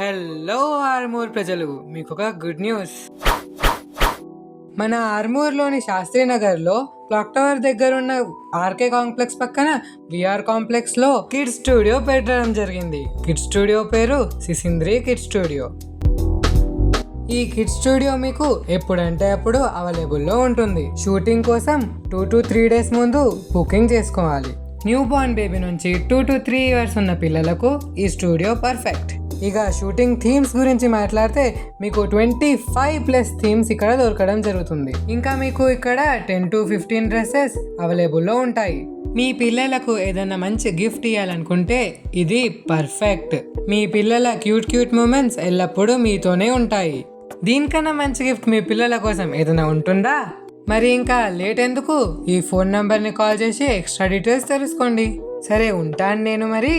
Hello Armoor ప్రజలు, మీకు ఒక గుడ్ న్యూస్. మన ఆర్మూర్లోని శాస్త్రీనగర్లో క్లాక్ టవర్ దగ్గర ఉన్న ఆర్కే కాంప్లెక్స్ పక్కన విఆర్ కాంప్లెక్స్లో కిడ్స్ స్టూడియో పెట్టడం జరిగింది. కిడ్స్ స్టూడియో పేరు సిసింద్రి కిడ్స్ స్టూడియో. ఈ కిడ్స్ స్టూడియో మీకు ఎప్పుడంటే అప్పుడు అవైలబుల్లో ఉంటుంది. షూటింగ్ కోసం 2 to 3 days ముందు బుకింగ్ చేసుకోవాలి. న్యూ బార్న్ బేబీ నుంచి 2 to 3 years ఉన్న పిల్లలకు ఈ స్టూడియో పర్ఫెక్ట్. ఇక షూటింగ్ థీమ్స్ గురించి మాట్లాడితే మీకు 25+ థీమ్స్ ఇక్కడ దొరకడం జరుగుతుంది. ఇంకా మీకు ఇక్కడ 10 to 15 డ్రెస్సెస్ అవైలబుల్లో ఉంటాయి. మీ పిల్లలకు ఏదైనా మంచి గిఫ్ట్ ఇవ్వాలనుకుంటే ఇది పర్ఫెక్ట్. మీ పిల్లల క్యూట్ మూమెంట్స్ ఎల్లప్పుడూ మీతోనే ఉంటాయి. దీనికన్నా మంచి గిఫ్ట్ మీ పిల్లల కోసం ఏదైనా ఉంటుందా? మరి ఇంకా లేట్ ఎందుకు, ఈ ఫోన్ నంబర్ని కాల్ చేసి ఎక్స్ట్రా డీటెయిల్స్ తెలుసుకోండి. సరే, ఉంటాను నేను మరి.